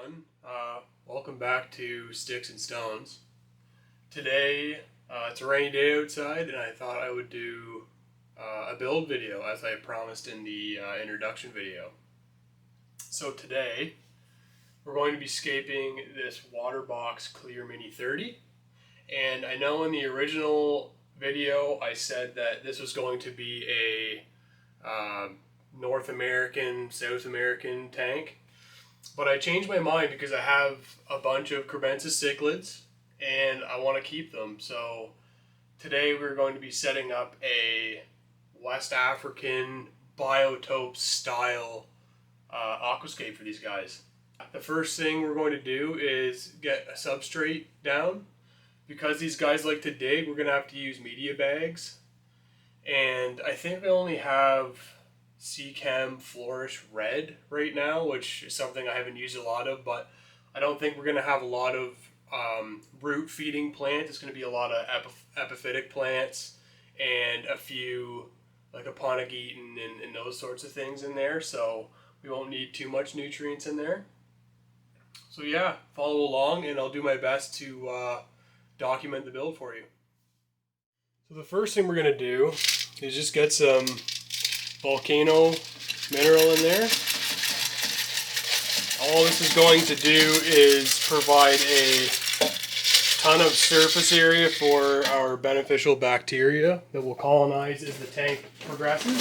everyone. Welcome back to Sticks and Stones. Today, it's a rainy day outside, and I thought I would do a build video as I promised in the introduction video. So today, we're going to be scaping this Waterbox Clear Mini 30. And I know in the original video I said that this was going to be a North American, South American tank. But I changed my mind because I have a bunch of Crebensis cichlids and I want to keep them. So today we're going to be setting up a West African biotope style aquascape for these guys. The first thing we're going to do is get a substrate down. Because these guys like to dig, we're going to have to use media bags. And I think I only have Seachem Flourish Red right now, which is something I haven't used a lot of, but I don't think we're going to have a lot of root feeding plants. It's going to be a lot of epiphytic plants and a few like Aponogeton and those sorts of things in there, so we won't need too much nutrients in there. So yeah, follow along and I'll do my best to document the build for you. So the first thing we're going to do is just get some volcano mineral in there. All this is going to do is provide a ton of surface area for our beneficial bacteria that will colonize as the tank progresses.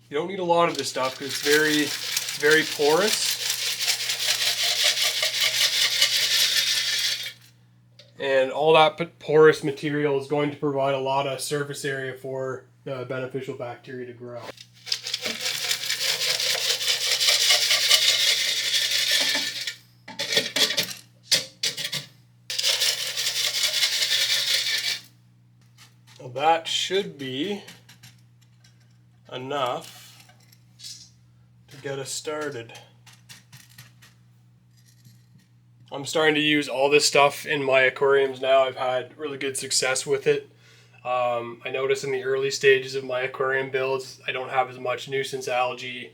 You don't need a lot of this stuff because it's very porous. And all that porous material is going to provide a lot of surface area for the beneficial bacteria to grow. Well, that should be enough to get us started. I'm starting to use all this stuff in my aquariums now. I've had really good success with it. I notice in the early stages of my aquarium builds, I don't have as much nuisance algae,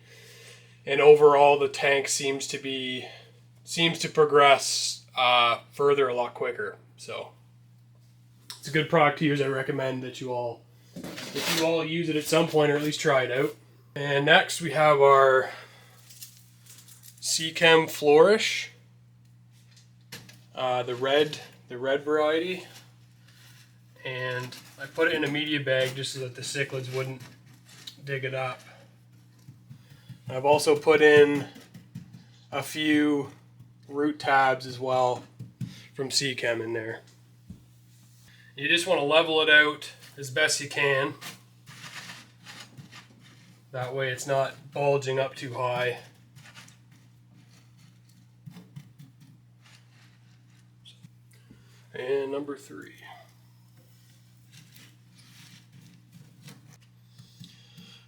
and overall the tank seems to progress further a lot quicker. So it's a good product to use. I recommend that you all use it at some point or at least try it out. And next we have our Seachem Flourish. The red variety, and I put it in a media bag just so that the cichlids wouldn't dig it up. I've also put in a few root tabs as well from Seachem in there. You just want to level it out as best you can. That way it's not bulging up too high. And number 3.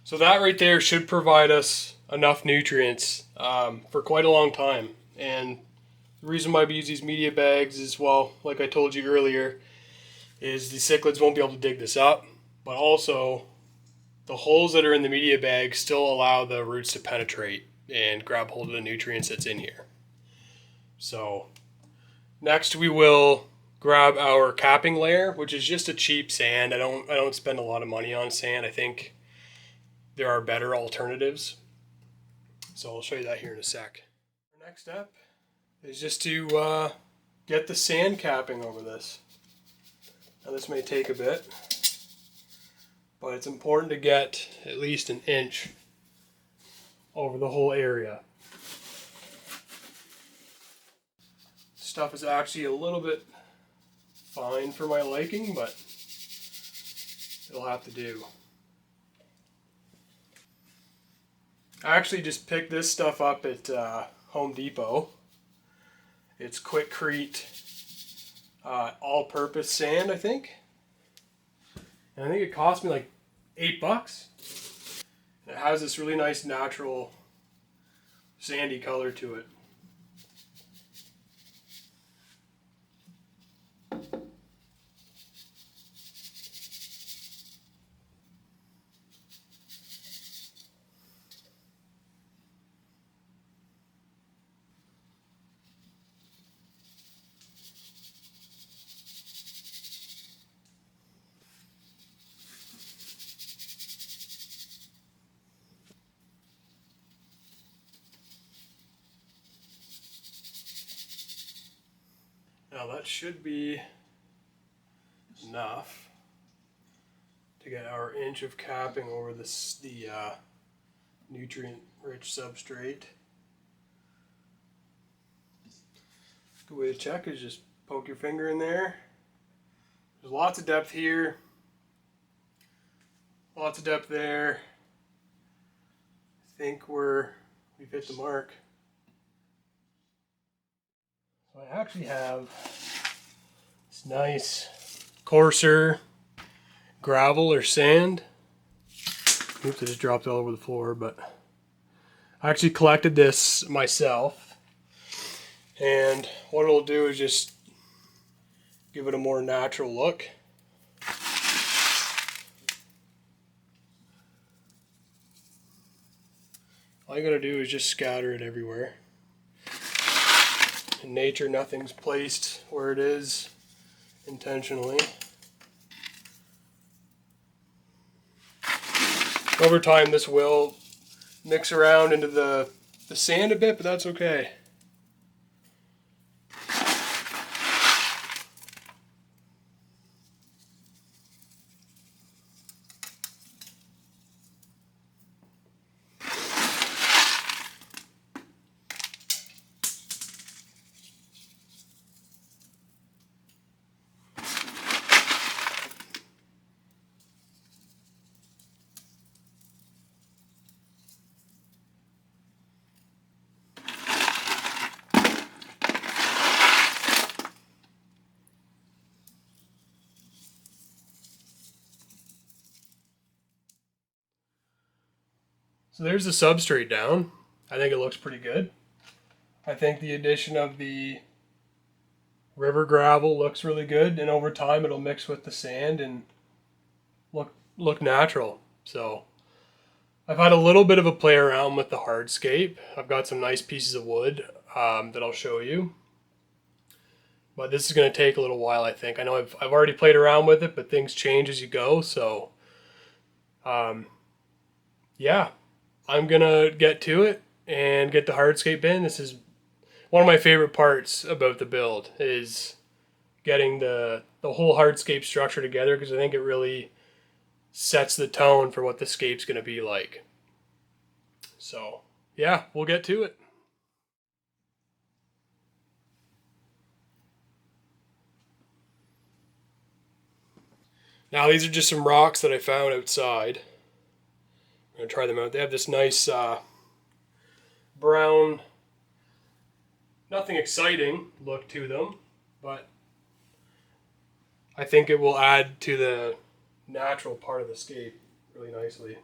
So that right there should provide us enough nutrients for quite a long time. And the reason why we use these media bags is, well, like I told you earlier, is the cichlids won't be able to dig this up, but also the holes that are in the media bag still allow the roots to penetrate and grab hold of the nutrients that's in here. So next we will grab our capping layer, which is just a cheap sand. I don't spend a lot of money on sand. I think there are better alternatives. So I'll show you that here in a sec. Our next step is just to get the sand capping over this. Now this may take a bit, but it's important to get at least an inch over the whole area. Stuff is actually a little bit fine for my liking, but it'll have to do. I actually just picked this stuff up at Home Depot. It's Quikrete all-purpose sand, I think. And I think it cost me like $8. And it has this really nice natural sandy color to it. Now that should be enough to get our inch of capping over the nutrient-rich substrate. Good way to check is just poke your finger in there. There's lots of depth here, lots of depth there. I think we've hit the mark. So I actually have this nice coarser gravel or sand. Oops, I just dropped it all over the floor, but I actually collected this myself. And what it'll do is just give it a more natural look. All you gotta do is just scatter it everywhere. In nature, nothing's placed where it is intentionally. Over time, this will mix around into the sand a bit, but that's okay. So there's the substrate down. I think it looks pretty good. I think the addition of the river gravel looks really good, and over time it'll mix with the sand and look natural. So I've had a little bit of a play around with the hardscape. I've got some nice pieces of wood that I'll show you. But this is going to take a little while, I think. I know I've already played around with it, but things change as you go. So yeah, I'm going to get to it and get the hardscape in. This is one of my favorite parts about the build, is getting the whole hardscape structure together, because I think it really sets the tone for what the scape's going to be like. So yeah, we'll get to it. Now these are just some rocks that I found outside. I'm going to try them out. They have this nice brown, nothing exciting look to them, but I think it will add to the natural part of the scape really nicely.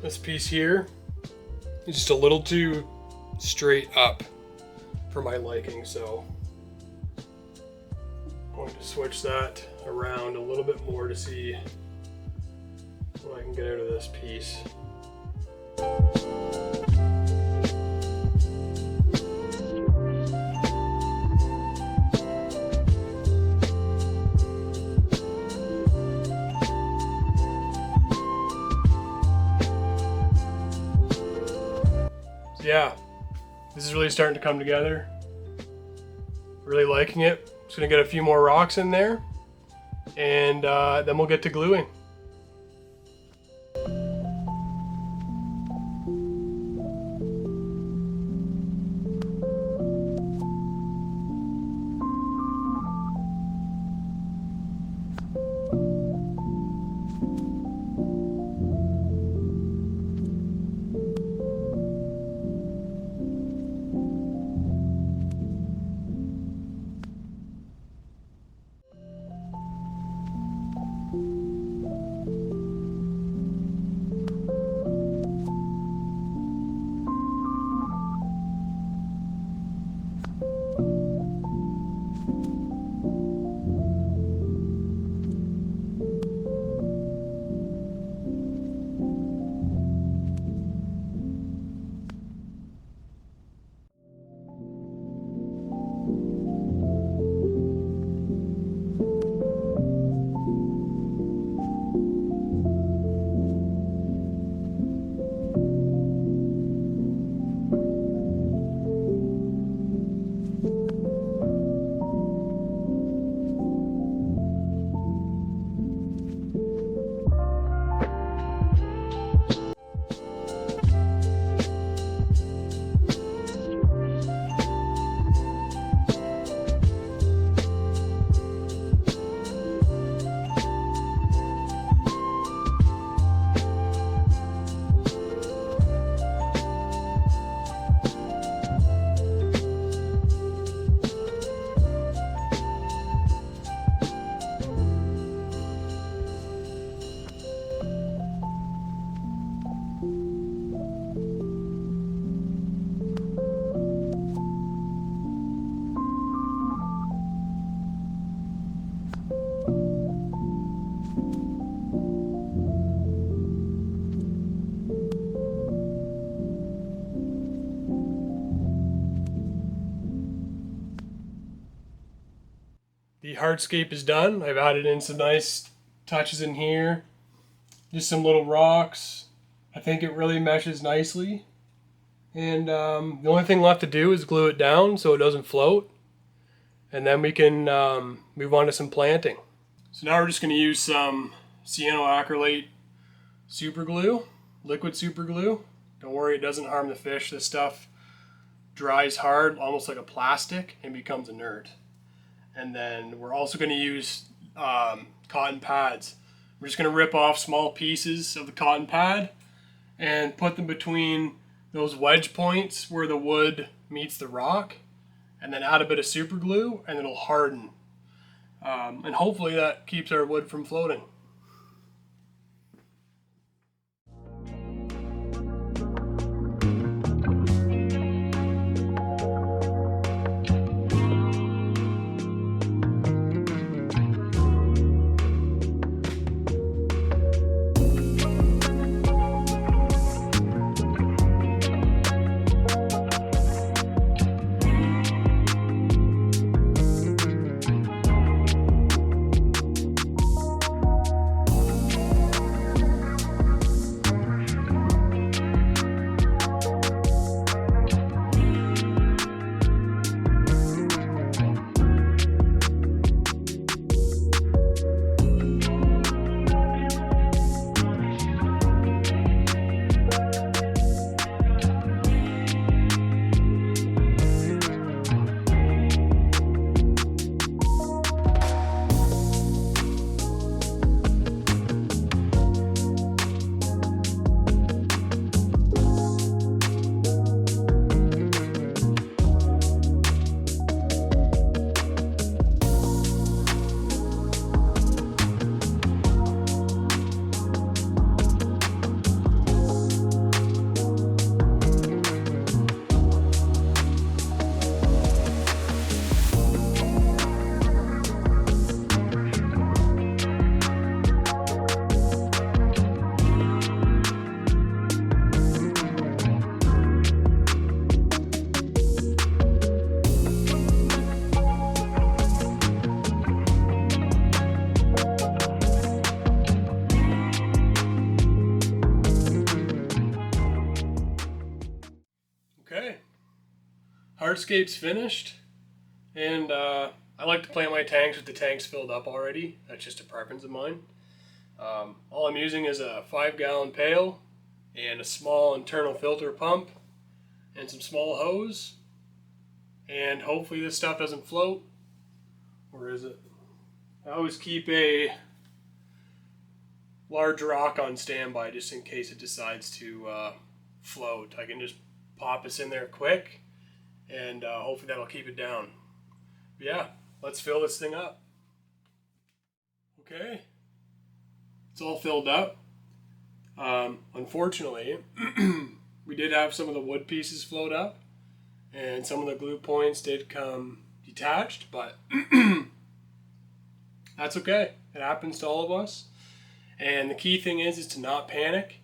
This piece here is just a little too straight up for my liking, so I'm going to switch that around a little bit more to see what I can get out of this piece. Yeah, this is really starting to come together. Really liking it. Just gonna get a few more rocks in there, and then we'll get to gluing. hardscape is done. I've added in some nice touches in here. Just some little rocks. I think it really meshes nicely. And the only thing left to do is glue it down so it doesn't float. And then we can move on to some planting. So now we're just going to use some cyanoacrylate super glue, liquid super glue. Don't worry, it doesn't harm the fish. This stuff dries hard, almost like a plastic, and becomes inert. And then we're also going to use cotton pads. We're just going to rip off small pieces of the cotton pad and put them between those wedge points where the wood meets the rock, and then add a bit of super glue, and it'll harden. And hopefully that keeps our wood from floating. Okay, hardscape's finished, and I like to plant my tanks with the tanks filled up already. That's just a preference of mine. All I'm using is a 5-gallon pail and a small internal filter pump and some small hose, and hopefully this stuff doesn't float. Where is it? I always keep a large rock on standby just in case it decides to float. I can just pop this in there quick, and hopefully that'll keep it down. But yeah, let's fill this thing up. Okay, it's all filled up. Unfortunately, we did have some of the wood pieces float up, and some of the glue points did come detached, but that's okay. It happens to all of us. And the key thing is to not panic.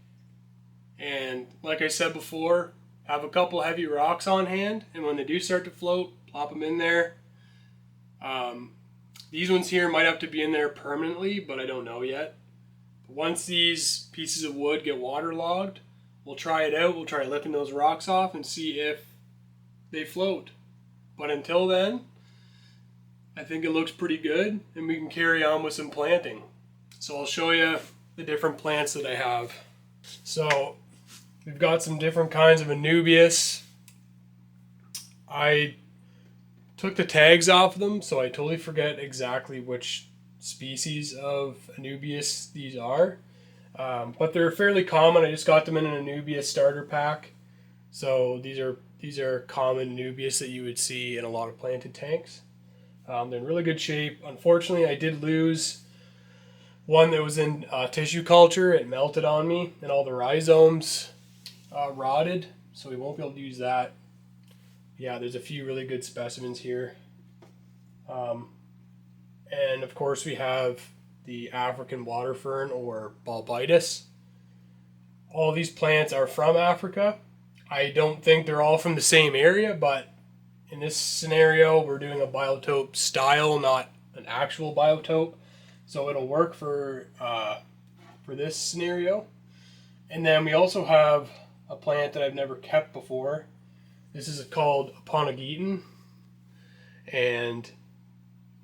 And like I said before, have a couple heavy rocks on hand, and when they do start to float, plop them in there. These ones here might have to be in there permanently, but I don't know yet. Once these pieces of wood get waterlogged, we'll try it out. We'll try lifting those rocks off and see if they float. But until then, I think it looks pretty good, and we can carry on with some planting. So I'll show you the different plants that I have. So we've got some different kinds of Anubias. I took the tags off of them, so I totally forget exactly which species of Anubias these are. But they're fairly common. I just got them in an Anubias starter pack. So these are common Anubias that you would see in a lot of planted tanks. They're in really good shape. Unfortunately, I did lose one that was in tissue culture. It melted on me, and all the rhizomes rotted, so we won't be able to use that. Yeah, there's a few really good specimens here. And of course we have the African water fern, or Balbitis. All these plants are from Africa. I don't think they're all from the same area, but in this scenario we're doing a biotope style, not an actual biotope, so it'll work for this scenario. And then we also have a plant that I've never kept before. This is called Aponogeton, and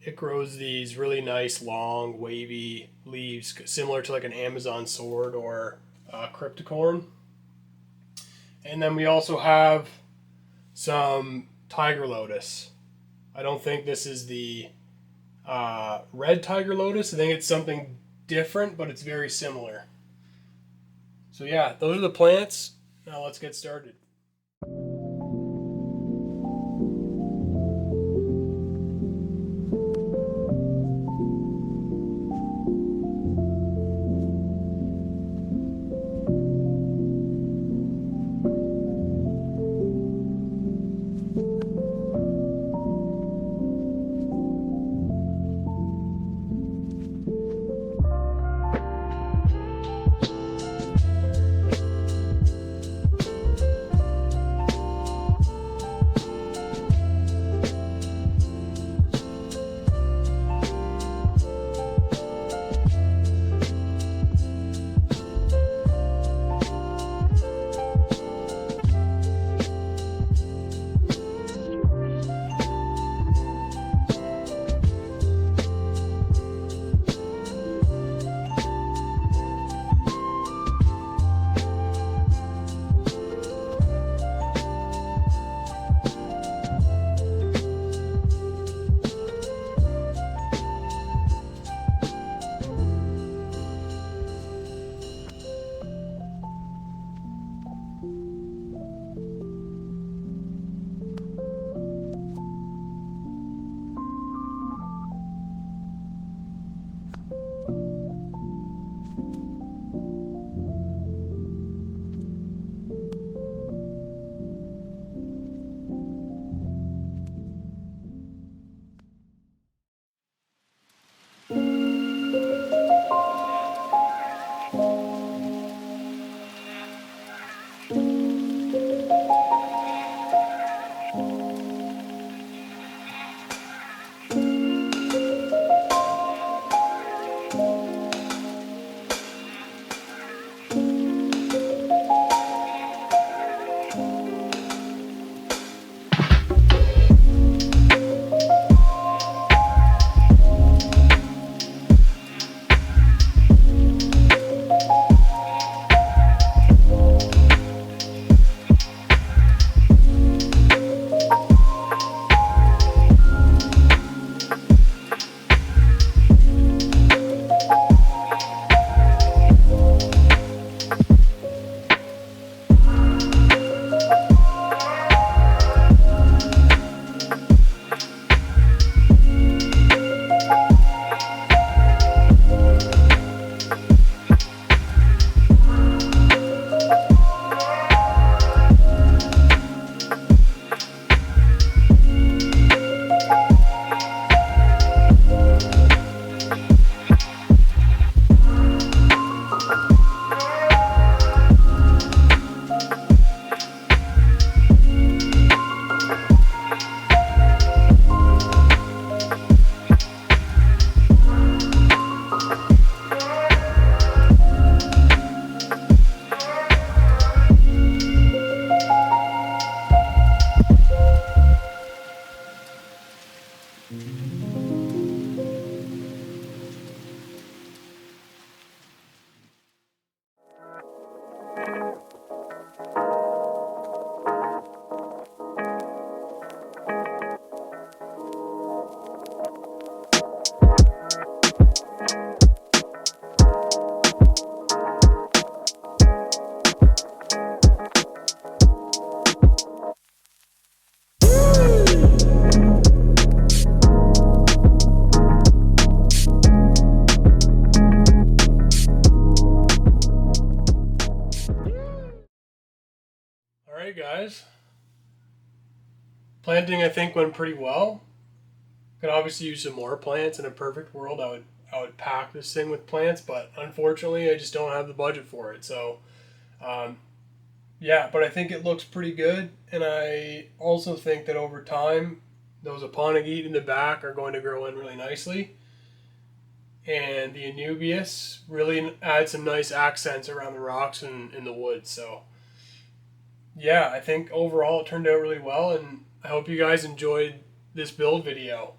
it grows these really nice, long, wavy leaves, similar to like an Amazon sword or cryptocorn. And then we also have some tiger lotus. I don't think this is the red tiger lotus. I think it's something different, but it's very similar. So yeah, those are the plants. Now let's get started. Alright guys, planting I think went pretty well. Could obviously use some more plants. In a perfect world I would pack this thing with plants, but unfortunately I just don't have the budget for it. So yeah, but I think it looks pretty good, and I also think that over time Those Aponogeet in the back are going to grow in really nicely. And the Anubias really add some nice accents around the rocks and in the woods. So yeah, I think overall it turned out really well, and I hope you guys enjoyed this build video.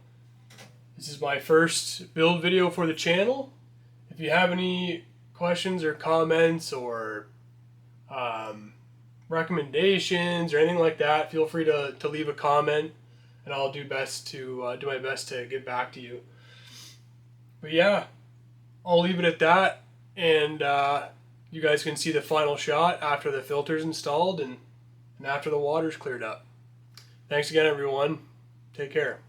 This is my first build video for the channel. If you have any questions or comments or recommendations or anything like that, feel free to leave a comment, and I'll do my best to get back to you. But yeah, I'll leave it at that, and you guys can see the final shot after the filter's installed and after the water's cleared up. Thanks again, everyone. Take care.